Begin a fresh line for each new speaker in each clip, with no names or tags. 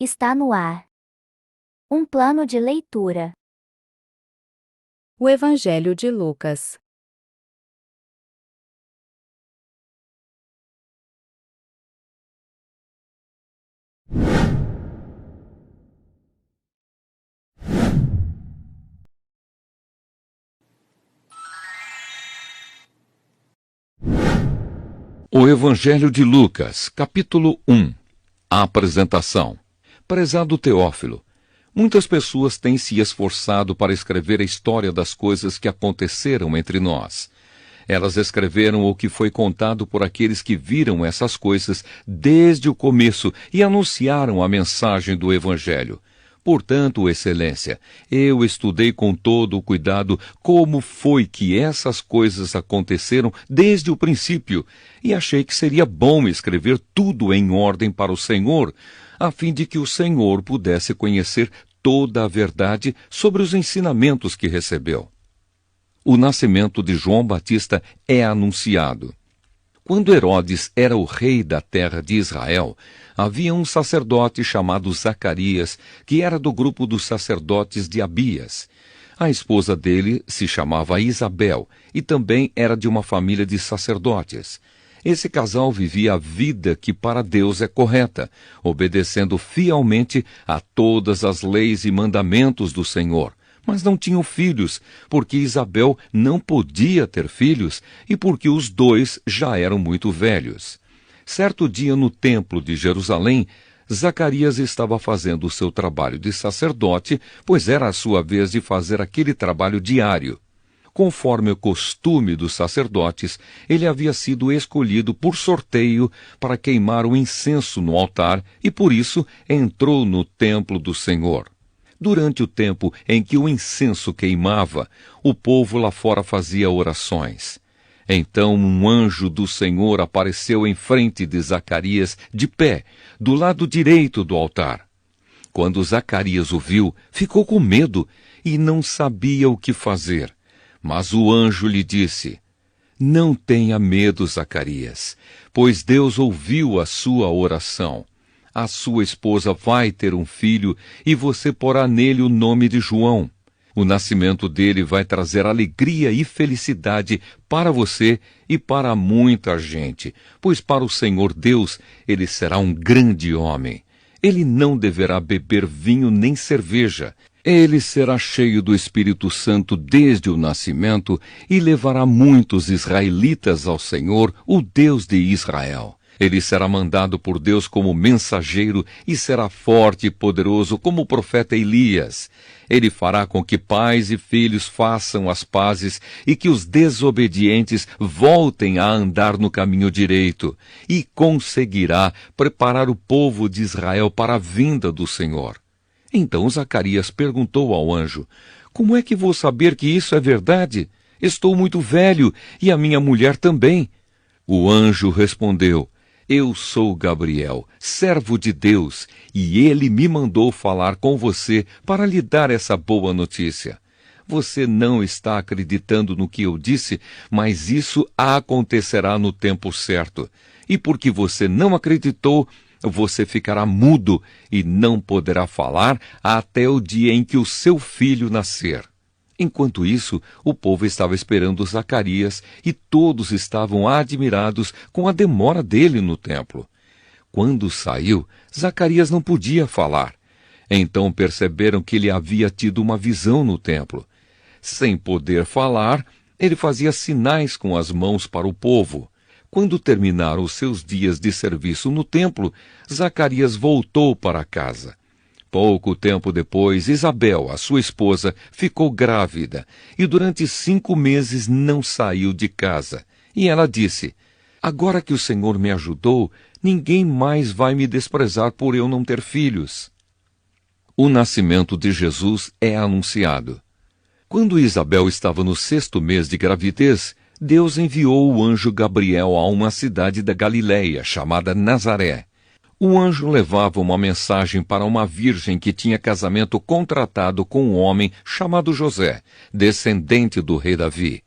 Está no ar. Um plano de leitura.
O Evangelho de Lucas.
O Evangelho de Lucas, capítulo 1. A apresentação. Prezado Teófilo, muitas pessoas têm se esforçado para escrever a história das coisas que aconteceram entre nós. Elas escreveram o que foi contado por aqueles que viram essas coisas desde o começo e anunciaram a mensagem do Evangelho. Portanto, Excelência, eu estudei com todo o cuidado como foi que essas coisas aconteceram desde o princípio, e achei que seria bom escrever tudo em ordem para o Senhor, a fim de que o Senhor pudesse conhecer toda a verdade sobre os ensinamentos que recebeu. O nascimento de João Batista é anunciado. Quando Herodes era o rei da terra de Israel, havia um sacerdote chamado Zacarias, que era do grupo dos sacerdotes de Abias. A esposa dele se chamava Isabel e também era de uma família de sacerdotes. Esse casal vivia a vida que para Deus é correta, obedecendo fielmente a todas as leis e mandamentos do Senhor. Mas não tinham filhos, porque Isabel não podia ter filhos e porque os dois já eram muito velhos. Certo dia no templo de Jerusalém, Zacarias estava fazendo o seu trabalho de sacerdote, pois era a sua vez de fazer aquele trabalho diário. Conforme o costume dos sacerdotes, ele havia sido escolhido por sorteio para queimar o incenso no altar e, por isso, entrou no templo do Senhor. Durante o tempo em que o incenso queimava, o povo lá fora fazia orações. Então um anjo do Senhor apareceu em frente de Zacarias, de pé, do lado direito do altar. Quando Zacarias o viu, ficou com medo e não sabia o que fazer. Mas o anjo lhe disse: "Não tenha medo, Zacarias, pois Deus ouviu a sua oração. A sua esposa vai ter um filho e você porá nele o nome de João. O nascimento dele vai trazer alegria e felicidade para você e para muita gente, pois para o Senhor Deus ele será um grande homem. Ele não deverá beber vinho nem cerveja. Ele será cheio do Espírito Santo desde o nascimento e levará muitos israelitas ao Senhor, o Deus de Israel. Ele será mandado por Deus como mensageiro e será forte e poderoso como o profeta Elias. Ele fará com que pais e filhos façam as pazes e que os desobedientes voltem a andar no caminho direito, e conseguirá preparar o povo de Israel para a vinda do Senhor." Então Zacarias perguntou ao anjo: "Como é que vou saber que isso é verdade? Estou muito velho e a minha mulher também." O anjo respondeu: "Eu sou Gabriel, servo de Deus, e ele me mandou falar com você para lhe dar essa boa notícia. Você não está acreditando no que eu disse, mas isso acontecerá no tempo certo. E porque você não acreditou, você ficará mudo e não poderá falar até o dia em que o seu filho nascer." Enquanto isso, o povo estava esperando Zacarias e todos estavam admirados com a demora dele no templo. Quando saiu, Zacarias não podia falar. Então perceberam que ele havia tido uma visão no templo. Sem poder falar, ele fazia sinais com as mãos para o povo. Quando terminaram os seus dias de serviço no templo, Zacarias voltou para casa. Pouco tempo depois, Isabel, a sua esposa, ficou grávida e durante 5 meses não saiu de casa. E ela disse: "Agora que o Senhor me ajudou, ninguém mais vai me desprezar por eu não ter filhos." O nascimento de Jesus é anunciado. Quando Isabel estava no 6º mês de gravidez, Deus enviou o anjo Gabriel a uma cidade da Galileia, chamada Nazaré. O anjo levava uma mensagem para uma virgem que tinha casamento contratado com um homem chamado José, descendente do rei Davi.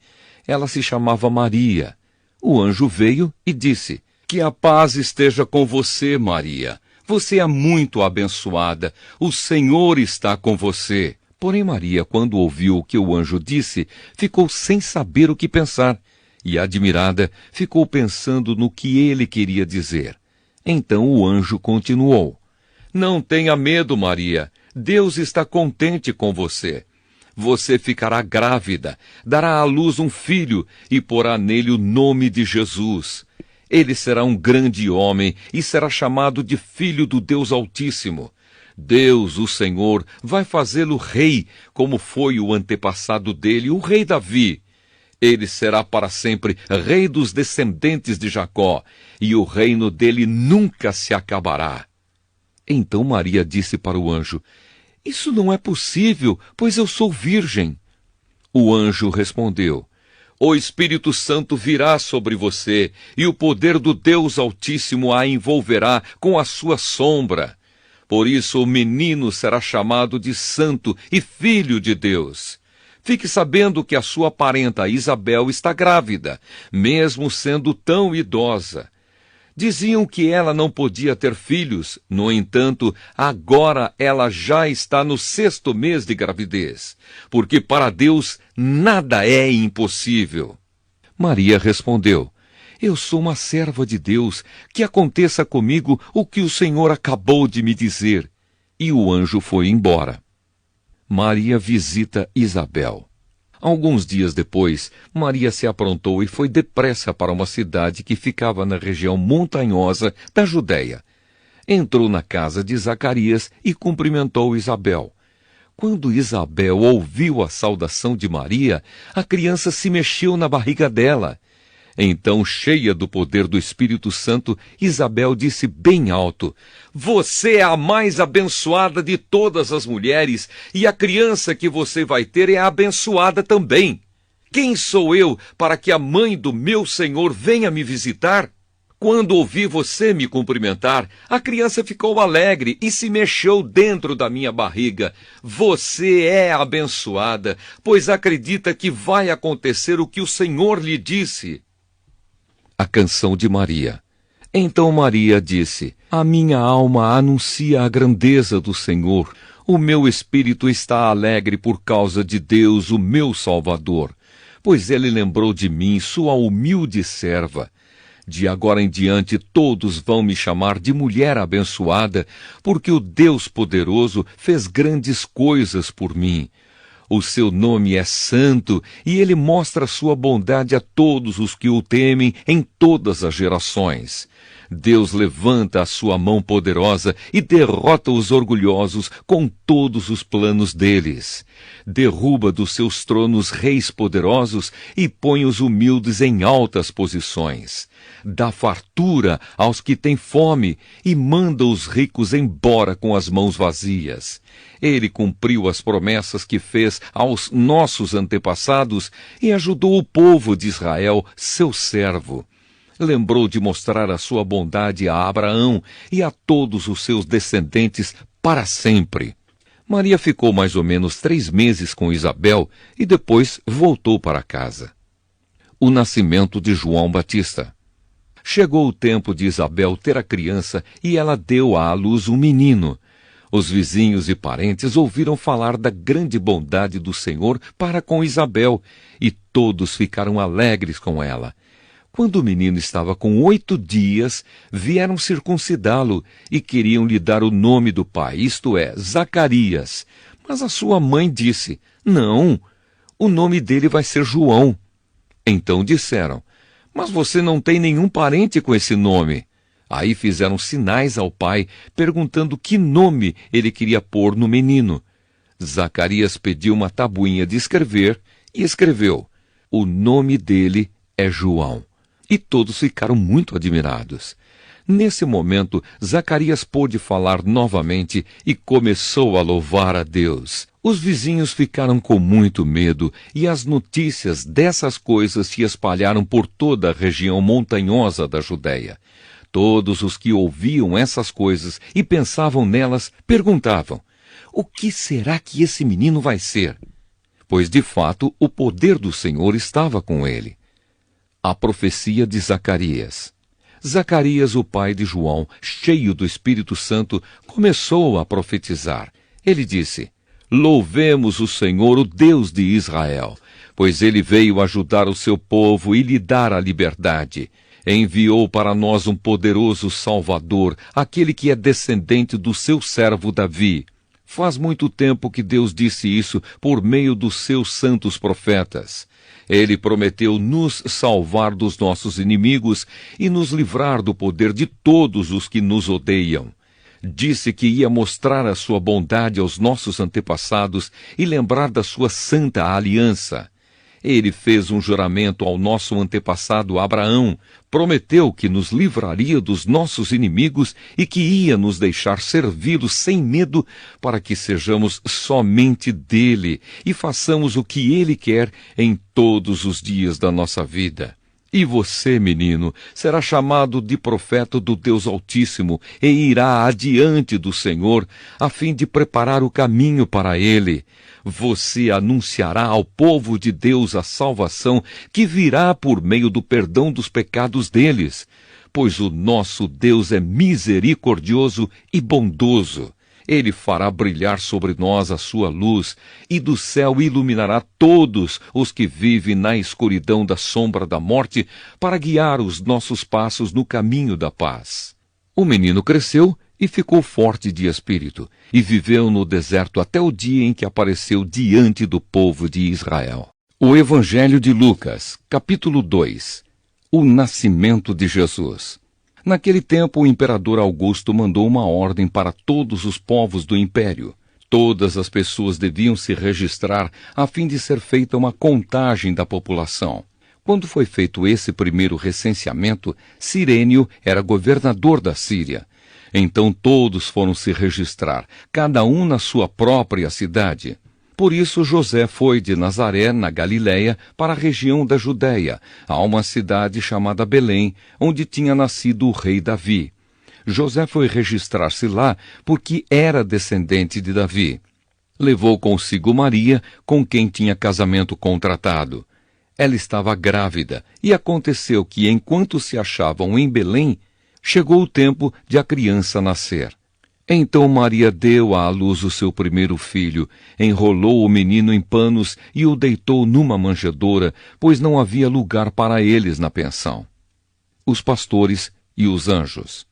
Ela se chamava Maria. O anjo veio e disse: "Que a paz esteja com você, Maria. Você é muito abençoada. O Senhor está com você. Porém, Maria, quando ouviu o que o anjo disse, ficou sem saber o que pensar. E, admirada, ficou pensando no que ele queria dizer. Então o anjo continuou: Não tenha medo, Maria. Deus está contente com você. Você ficará grávida, dará à luz um filho e porá nele o nome de Jesus. Ele será um grande homem e será chamado de Filho do Deus Altíssimo. Deus, o Senhor, vai fazê-lo rei, como foi o antepassado dele, o rei Davi. Ele será para sempre rei dos descendentes de Jacó, e o reino dele nunca se acabará. Então Maria disse para o anjo: Isso não é possível, pois eu sou virgem. O anjo respondeu: O Espírito Santo virá sobre você, e o poder do Deus Altíssimo a envolverá com a sua sombra. Por isso o menino será chamado de Santo e Filho de Deus. Fique sabendo que a sua parenta Isabel está grávida, mesmo sendo tão idosa. Diziam que ela não podia ter filhos, no entanto, agora ela já está no 6º mês de gravidez, porque para Deus nada é impossível. Maria respondeu: Eu sou uma serva de Deus, que aconteça comigo o que o Senhor acabou de me dizer. E o anjo foi embora. Maria visita Isabel. Alguns dias depois, Maria se aprontou e foi depressa para uma cidade que ficava na região montanhosa da Judéia. Entrou na casa de Zacarias e cumprimentou Isabel. Quando Isabel ouviu a saudação de Maria, a criança se mexeu na barriga dela. Então, cheia do poder do Espírito Santo, Isabel disse bem alto: Você é a mais abençoada de todas as mulheres, e a criança que você vai ter é abençoada também. Quem sou eu para que a mãe do meu Senhor venha me visitar? Quando ouvi você me cumprimentar, a criança ficou alegre e se mexeu dentro da minha barriga. Você é abençoada, pois acredita que vai acontecer o que o Senhor lhe disse. A canção de Maria. Então Maria disse: A minha alma anuncia a grandeza do Senhor. O meu espírito está alegre por causa de Deus, o meu Salvador, pois ele lembrou de mim, sua humilde serva. De agora em diante todos vão me chamar de mulher abençoada, porque o Deus poderoso fez grandes coisas por mim. O seu nome é santo, e ele mostra sua bondade a todos os que o temem em todas as gerações. Deus levanta a sua mão poderosa e derrota os orgulhosos com todos os planos deles. Derruba dos seus tronos reis poderosos e põe os humildes em altas posições. Dá fartura aos que têm fome e manda os ricos embora com as mãos vazias. Ele cumpriu as promessas que fez aos nossos antepassados e ajudou o povo de Israel, seu servo. Lembrou de mostrar a sua bondade a Abraão e a todos os seus descendentes para sempre. Maria ficou mais ou menos 3 meses com Isabel e depois voltou para casa. O nascimento de João Batista. Chegou o tempo de Isabel ter a criança e ela deu à luz um menino. Os vizinhos e parentes ouviram falar da grande bondade do Senhor para com Isabel, e todos ficaram alegres com ela. Quando o menino estava com 8 dias, vieram circuncidá-lo e queriam lhe dar o nome do pai, isto é, Zacarias. Mas a sua mãe disse: Não, o nome dele vai ser João. Então disseram: Mas você não tem nenhum parente com esse nome. Aí fizeram sinais ao pai, perguntando que nome ele queria pôr no menino. Zacarias pediu uma tabuinha de escrever e escreveu: O nome dele é João. E todos ficaram muito admirados. Nesse momento, Zacarias pôde falar novamente e começou a louvar a Deus. Os vizinhos ficaram com muito medo e as notícias dessas coisas se espalharam por toda a região montanhosa da Judéia. Todos os que ouviam essas coisas e pensavam nelas perguntavam: O que será que esse menino vai ser? Pois, de fato, o poder do Senhor estava com ele. A profecia de Zacarias. Zacarias, o pai de João, cheio do Espírito Santo, começou a profetizar. Ele disse: Louvemos o Senhor, o Deus de Israel, pois ele veio ajudar o seu povo e lhe dar a liberdade. Enviou para nós um poderoso Salvador, aquele que é descendente do seu servo Davi. Faz muito tempo que Deus disse isso por meio dos seus santos profetas. Ele prometeu nos salvar dos nossos inimigos e nos livrar do poder de todos os que nos odeiam. Disse que ia mostrar a sua bondade aos nossos antepassados e lembrar da sua santa aliança. Ele fez um juramento ao nosso antepassado Abraão, prometeu que nos livraria dos nossos inimigos e que ia nos deixar servi-lo sem medo para que sejamos somente dele e façamos o que ele quer em todos os dias da nossa vida. E você, menino, será chamado de profeta do Deus Altíssimo e irá adiante do Senhor, a fim de preparar o caminho para ele. Você anunciará ao povo de Deus a salvação que virá por meio do perdão dos pecados deles, pois o nosso Deus é misericordioso e bondoso. Ele fará brilhar sobre nós a sua luz, e do céu iluminará todos os que vivem na escuridão da sombra da morte, para guiar os nossos passos no caminho da paz. O menino cresceu e ficou forte de espírito, e viveu no deserto até o dia em que apareceu diante do povo de Israel. O Evangelho de Lucas, capítulo 2. O nascimento de Jesus. Naquele tempo, o imperador Augusto mandou uma ordem para todos os povos do império. Todas as pessoas deviam se registrar a fim de ser feita uma contagem da população. Quando foi feito esse primeiro recenseamento, Cirênio era governador da Síria. Então todos foram se registrar, cada um na sua própria cidade. Por isso José foi de Nazaré, na Galiléia, para a região da Judéia, a uma cidade chamada Belém, onde tinha nascido o rei Davi. José foi registrar-se lá porque era descendente de Davi. Levou consigo Maria, com quem tinha casamento contratado. Ela estava grávida, e aconteceu que, enquanto se achavam em Belém, chegou o tempo de a criança nascer. Então Maria deu à luz o seu primeiro filho, enrolou o menino em panos e o deitou numa manjedoura, pois não havia lugar para eles na pensão. Os pastores e os anjos.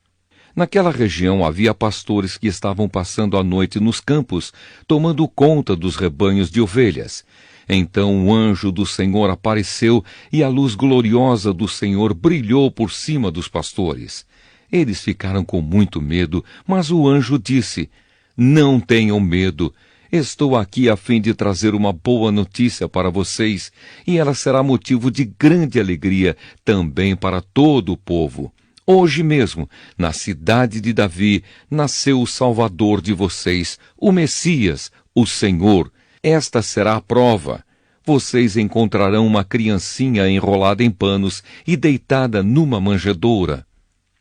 Naquela região havia pastores que estavam passando a noite nos campos, tomando conta dos rebanhos de ovelhas. Então o anjo do Senhor apareceu e a luz gloriosa do Senhor brilhou por cima dos pastores. Eles ficaram com muito medo, mas o anjo disse: Não tenham medo. Estou aqui a fim de trazer uma boa notícia para vocês, e ela será motivo de grande alegria também para todo o povo. Hoje mesmo, na cidade de Davi, nasceu o Salvador de vocês, o Messias, o Senhor. Esta será a prova. Vocês encontrarão uma criancinha enrolada em panos e deitada numa manjedoura.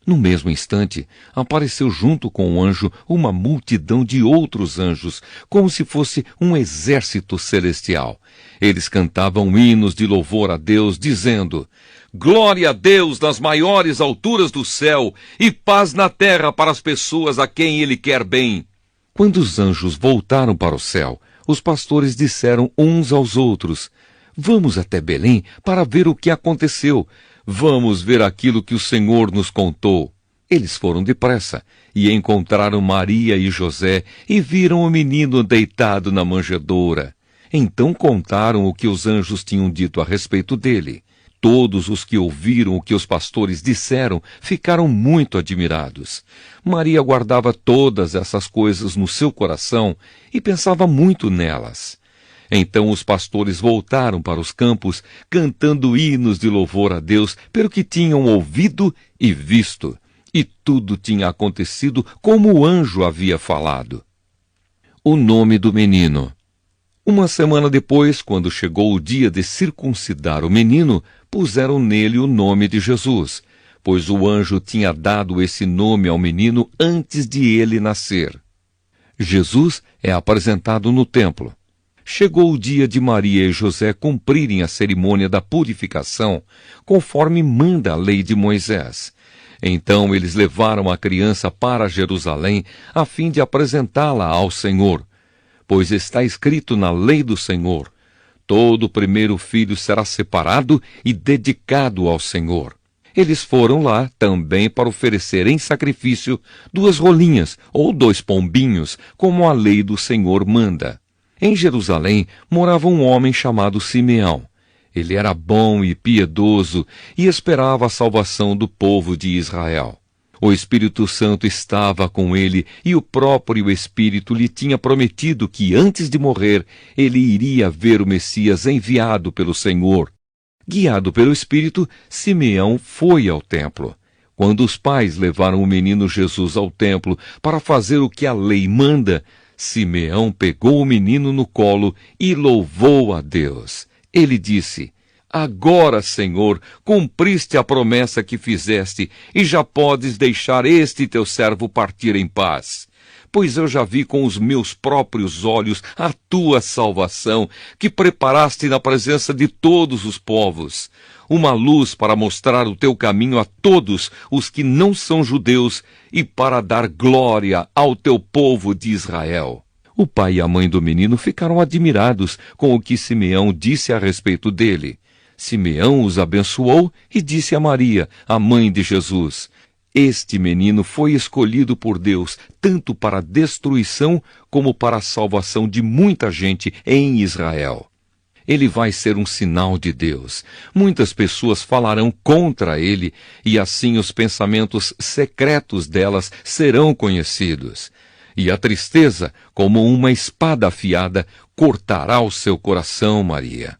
No mesmo instante, apareceu junto com o anjo uma multidão de outros anjos, como se fosse um exército celestial. Eles cantavam hinos de louvor a Deus, dizendo: Glória a Deus nas maiores alturas do céu e paz na terra para as pessoas a quem Ele quer bem. Quando os anjos voltaram para o céu, os pastores disseram uns aos outros: Vamos até Belém para ver o que aconteceu. Vamos ver aquilo que o Senhor nos contou. Eles foram depressa e encontraram Maria e José e viram o menino deitado na manjedoura. Então contaram o que os anjos tinham dito a respeito dele. Todos os que ouviram o que os pastores disseram ficaram muito admirados. Maria guardava todas essas coisas no seu coração e pensava muito nelas. Então os pastores voltaram para os campos, cantando hinos de louvor a Deus pelo que tinham ouvido e visto. E tudo tinha acontecido como o anjo havia falado. O nome do menino. Uma semana depois, quando chegou o dia de circuncidar o menino, puseram nele o nome de Jesus, pois o anjo tinha dado esse nome ao menino antes de ele nascer. Jesus é apresentado no templo. Chegou o dia de Maria e José cumprirem a cerimônia da purificação, conforme manda a lei de Moisés. Então eles levaram a criança para Jerusalém, a fim de apresentá-la ao Senhor. Pois está escrito na lei do Senhor: todo primeiro filho será separado e dedicado ao Senhor. Eles foram lá também para oferecer em sacrifício 2 rolinhas ou 2 pombinhos, como a lei do Senhor manda. Em Jerusalém morava um homem chamado Simeão. Ele era bom e piedoso e esperava a salvação do povo de Israel. O Espírito Santo estava com ele e o próprio Espírito lhe tinha prometido que antes de morrer ele iria ver o Messias enviado pelo Senhor. Guiado pelo Espírito, Simeão foi ao templo. Quando os pais levaram o menino Jesus ao templo para fazer o que a lei manda, Simeão pegou o menino no colo e louvou a Deus. Ele disse: agora, Senhor, cumpriste a promessa que fizeste e já podes deixar este teu servo partir em paz. Pois eu já vi com os meus próprios olhos a tua salvação, que preparaste na presença de todos os povos, uma luz para mostrar o teu caminho a todos os que não são judeus e para dar glória ao teu povo de Israel. O pai e a mãe do menino ficaram admirados com o que Simeão disse a respeito dele. Simeão os abençoou e disse a Maria, a mãe de Jesus: este menino foi escolhido por Deus tanto para a destruição como para a salvação de muita gente em Israel. Ele vai ser um sinal de Deus. Muitas pessoas falarão contra ele e assim os pensamentos secretos delas serão conhecidos. E a tristeza, como uma espada afiada, cortará o seu coração, Maria.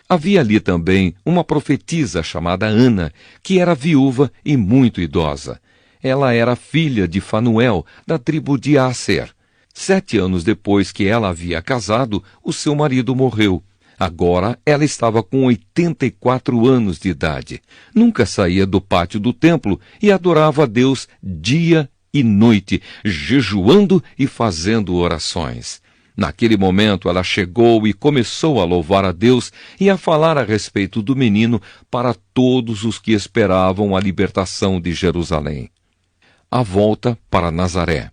Havia ali também uma profetisa chamada Ana, que era viúva e muito idosa. Ela era filha de Fanuel, da tribo de Asser. 7 anos depois que ela havia casado, o seu marido morreu. Agora ela estava com 84 anos de idade. Nunca saía do pátio do templo e adorava a Deus dia e noite, jejuando e fazendo orações. Naquele momento ela chegou e começou a louvar a Deus e a falar a respeito do menino para todos os que esperavam a libertação de Jerusalém. A volta para Nazaré.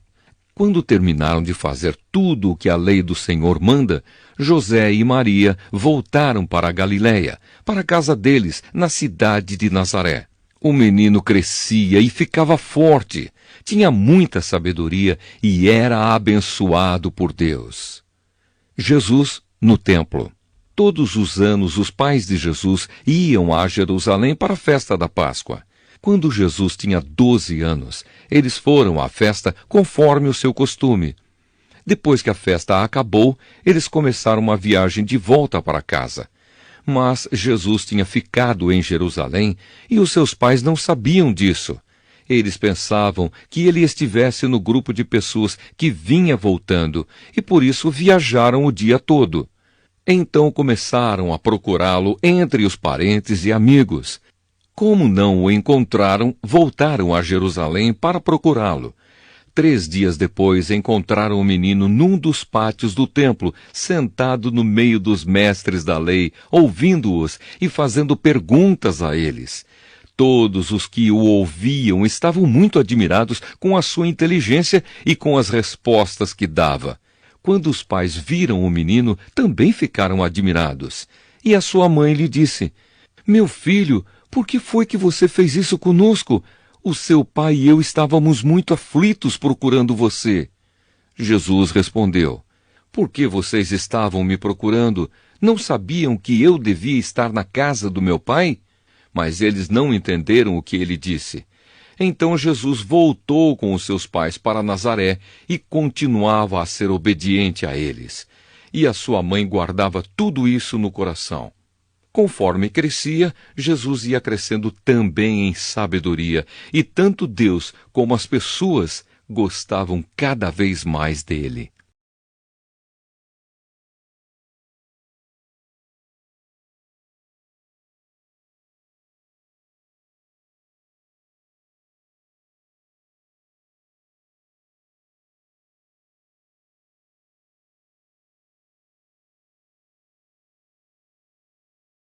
Quando terminaram de fazer tudo o que a lei do Senhor manda, José e Maria voltaram para a Galiléia, para a casa deles, na cidade de Nazaré. O menino crescia e ficava forte, tinha muita sabedoria e era abençoado por Deus. Jesus no templo. Todos os anos os pais de Jesus iam a Jerusalém para a festa da Páscoa. Quando Jesus tinha 12 anos, eles foram à festa conforme o seu costume. Depois que a festa acabou, eles começaram uma viagem de volta para casa. Mas Jesus tinha ficado em Jerusalém e os seus pais não sabiam disso. Eles pensavam que ele estivesse no grupo de pessoas que vinha voltando e por isso viajaram o dia todo. Então começaram a procurá-lo entre os parentes e amigos. Como não o encontraram, voltaram a Jerusalém para procurá-lo. 3 dias depois, encontraram o menino num dos pátios do templo, sentado no meio dos mestres da lei, ouvindo-os e fazendo perguntas a eles. Todos os que o ouviam estavam muito admirados com a sua inteligência e com as respostas que dava. Quando os pais viram o menino, também ficaram admirados. E a sua mãe lhe disse: "Meu filho, por que foi que você fez isso conosco? O seu pai e eu estávamos muito aflitos procurando você." Jesus respondeu: "Por que vocês estavam me procurando? Não sabiam que eu devia estar na casa do meu pai?" Mas eles não entenderam o que ele disse. Então Jesus voltou com os seus pais para Nazaré e continuava a ser obediente a eles. E a sua mãe guardava tudo isso no coração. Conforme crescia, Jesus ia crescendo também em sabedoria, e tanto Deus como as pessoas gostavam cada vez mais dele.